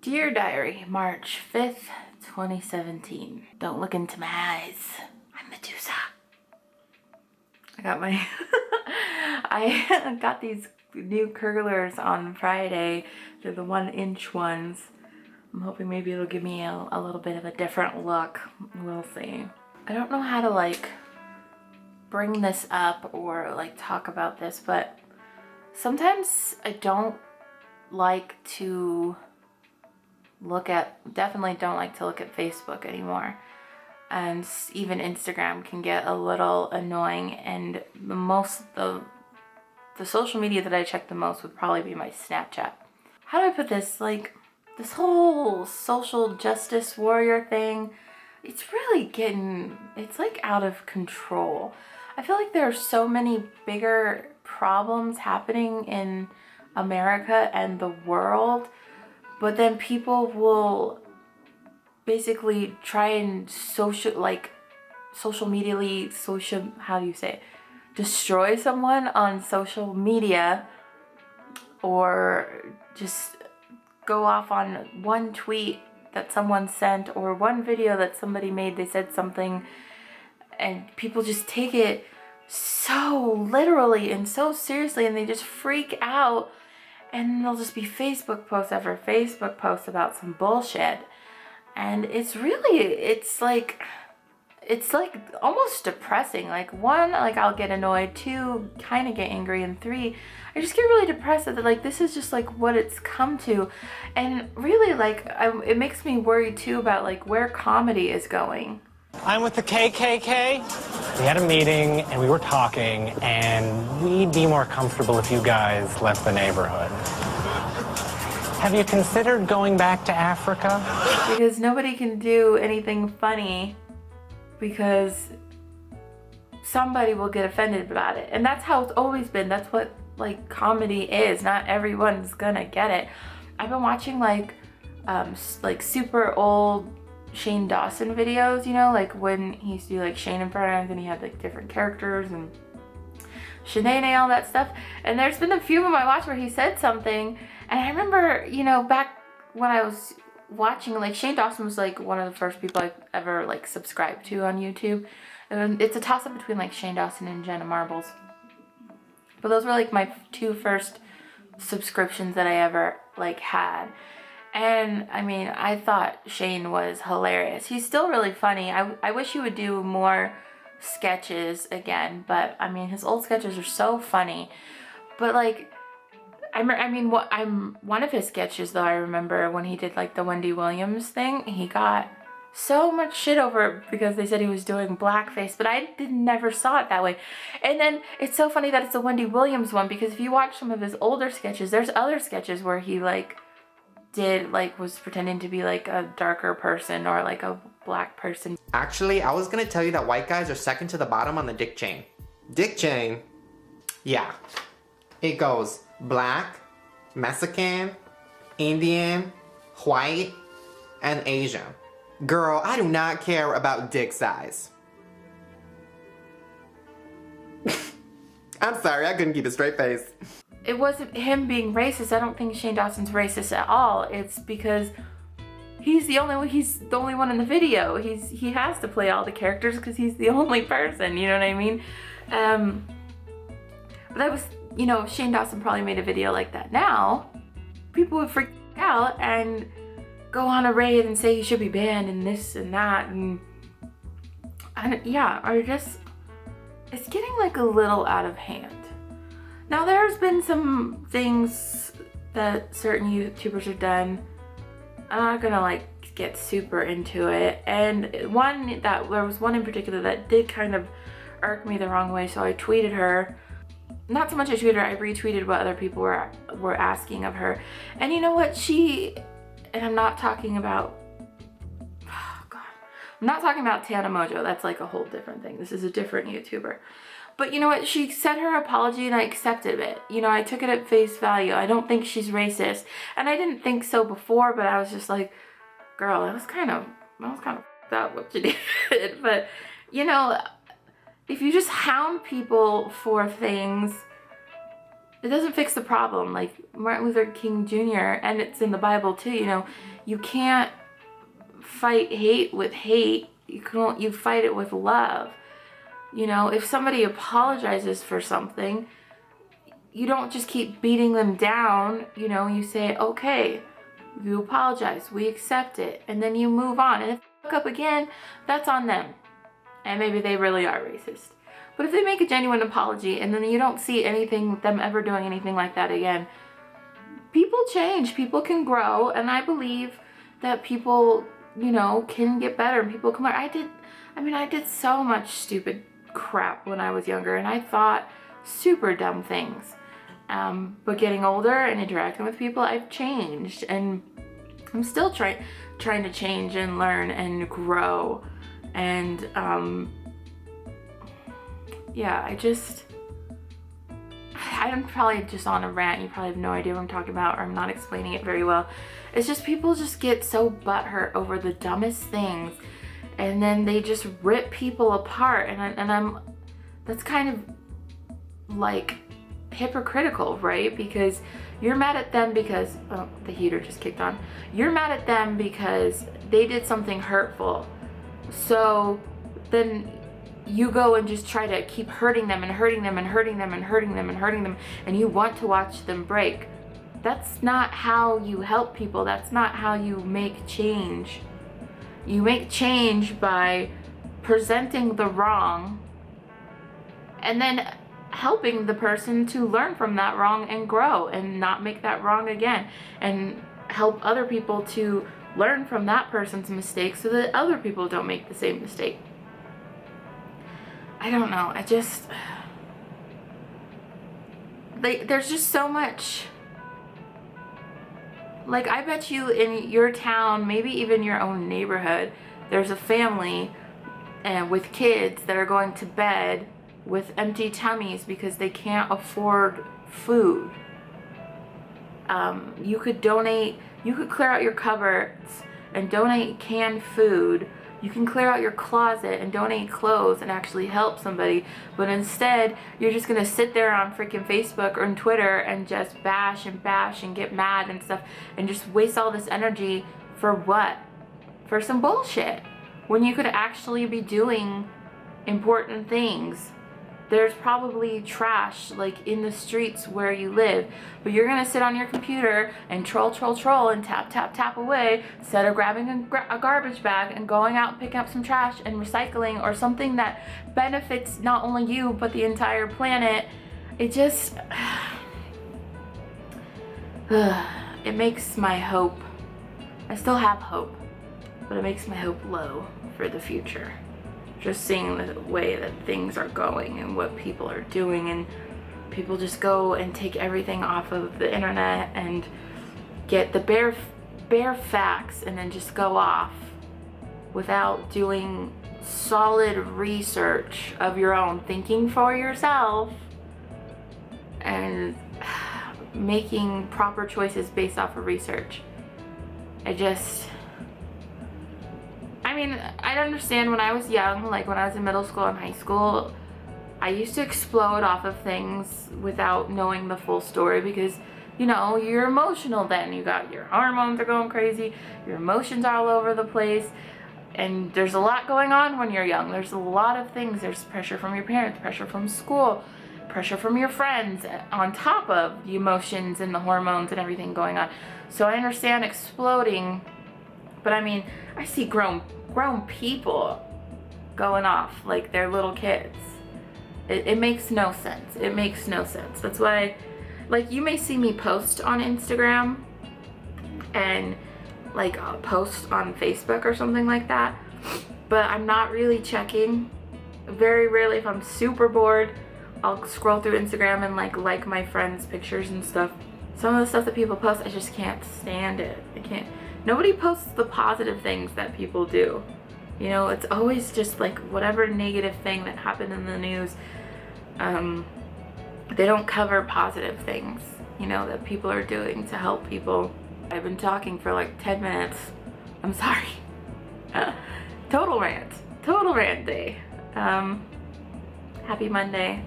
Dear Diary, March 5th, 2017. Don't look into my eyes. I'm Medusa. I got my I got these new curlers on Friday. They're the 1-inch ones. I'm hoping maybe it'll give me a little bit of a different look. We'll see. I don't know how to like bring this up or like talk about this, but sometimes I don't like to definitely don't like to look at Facebook anymore. And even Instagram can get a little annoying, and the social media that I check the most would probably be my Snapchat. How do I put this? Like, this whole social justice warrior thing, it's like out of control. I feel like there are so many bigger problems happening in America and the world, but then people will basically try and destroy someone on social media, or just go off on one tweet that someone sent or one video that somebody made. They said something and people just take it so literally and so seriously, and they just freak out, and there'll just be Facebook post after Facebook post about some bullshit. And it's like almost depressing. Like, one, like I'll get annoyed, two, kind of get angry, and three, I just get really depressed that like this is just like what it's come to. And really, like, it makes me worry too about like where comedy is going. I'm with the KKK. We had a meeting and we were talking, and we'd be more comfortable if you guys left the neighborhood. Have you considered going back to Africa? Because nobody can do anything funny because somebody will get offended about it. And that's how it's always been. That's what like comedy is. Not everyone's gonna get it. I've been watching like super old Shane Dawson videos, you know, like when he used to do like Shane and Friends, and he had like different characters and Shanae, all that stuff. And there's been a few of them I watched where he said something, and I remember, you know, back when I was watching, like, Shane Dawson was like one of the first people I ever like subscribed to on YouTube. And it's a toss-up between like Shane Dawson and Jenna Marbles, but those were like my two first subscriptions that I ever like had. And I mean, I thought Shane was hilarious. He's still really funny. I wish he would do more sketches again, but I mean, his old sketches are so funny. But like, one of his sketches though, I remember when he did like the Wendy Williams thing, he got so much shit over it because they said he was doing blackface, but I never saw it that way. And then it's so funny that it's a Wendy Williams one, because if you watch some of his older sketches, there's other sketches where he was pretending to be like a darker person or like a black person. Actually, I was gonna tell you that white guys are second to the bottom on the dick chain. Dick chain? Yeah. It goes black, Mexican, Indian, white, and Asian. Girl, I do not care about dick size. I'm sorry, I couldn't keep a straight face. It wasn't him being racist. I don't think Shane Dawson's racist at all. It's because he's the only one in the video. He has to play all the characters because he's the only person, you know what I mean? But that was, you know, if Shane Dawson probably made a video like that now, people would freak out and go on a raid and say he should be banned and this and that, and it's getting like a little out of hand. Now, there's been some things that certain YouTubers have done. I'm not gonna like get super into it. And there was one in particular that did kind of irk me the wrong way, so I tweeted her. Not so much I tweeted her, I retweeted what other people were asking of her. And you know what, and I'm not talking about, I'm not talking about Tana Mojo. That's like a whole different thing. This is a different YouTuber. But you know what? She said her apology and I accepted it. You know, I took it at face value. I don't think she's racist. And I didn't think so before, but I was just like, girl, that was kind of up what you did. But, you know, if you just hound people for things, It doesn't fix the problem. Like Martin Luther King Jr., and it's in the Bible too, you know, you can't fight hate with hate. You fight it with love. You know, if somebody apologizes for something, you don't just keep beating them down. You know, you say, okay, you apologize, we accept it, and then you move on. And if they fuck up again, that's on them. And maybe they really are racist. But if they make a genuine apology and then you don't see them ever doing anything like that again, people change, people can grow, and I believe that people, you know, can get better and people can learn. I did so much stupid crap when I was younger, and I thought super dumb things. But getting older and interacting with people, I've changed, and I'm still trying to change and learn and grow. And yeah, I'm probably just on a rant. You probably have no idea what I'm talking about, or I'm not explaining it very well. It's just people just get so butthurt over the dumbest things, and then they just rip people apart, and that's kind of like hypocritical, right? Because you're mad at them because, oh, the heater just kicked on. You're mad at them because they did something hurtful. So then you go and just try to keep hurting them and hurting them and hurting them and hurting them and hurting them, and you want to watch them break. That's not how you help people. That's not how you make change. You make change by presenting the wrong and then helping the person to learn from that wrong and grow and not make that wrong again, and help other people to learn from that person's mistakes so that other people don't make the same mistake. I don't know. There's just so much. Like, I bet you in your town, maybe even your own neighborhood, there's a family and with kids that are going to bed with empty tummies because they can't afford food. You could clear out your cupboards and donate canned food. You can clear out your closet and donate clothes and actually help somebody. But instead, you're just gonna sit there on freaking Facebook or on Twitter and just bash and get mad and stuff, and just waste all this energy for what? For some bullshit. When you could actually be doing important things. There's probably trash like in the streets where you live, but you're gonna sit on your computer and troll and tap away instead of grabbing a garbage bag and going out and picking up some trash and recycling or something that benefits not only you but the entire planet. It just it makes my hope, I still have hope, but it makes my hope low for the future. Just seeing the way that things are going and what people are doing, and people just go and take everything off of the internet and get the bare facts and then just go off without doing solid research of your own, thinking for yourself and making proper choices based off of research. I understand when I was young, like when I was in middle school and high school, I used to explode off of things without knowing the full story because, you know, you're emotional then. You got your hormones are going crazy, your emotions are all over the place, and there's a lot going on when you're young. There's a lot of things. There's pressure from your parents, pressure from school, pressure from your friends, on top of the emotions and the hormones and everything going on. So I understand exploding, but I mean, I see grown people going off like they're little kids. It makes no sense. It makes no sense. That's why, like, you may see me post on Instagram and like post on Facebook or something like that, but I'm not really checking. Very rarely, if I'm super bored, I'll scroll through Instagram and like my friends' pictures and stuff. Some of the stuff that people post, I just can't stand it. I can't. Nobody posts the positive things that people do. You know, it's always just like whatever negative thing that happened in the news. They don't cover positive things, you know, that people are doing to help people. I've been talking for like 10 minutes. I'm sorry. Total rant day. Happy Monday.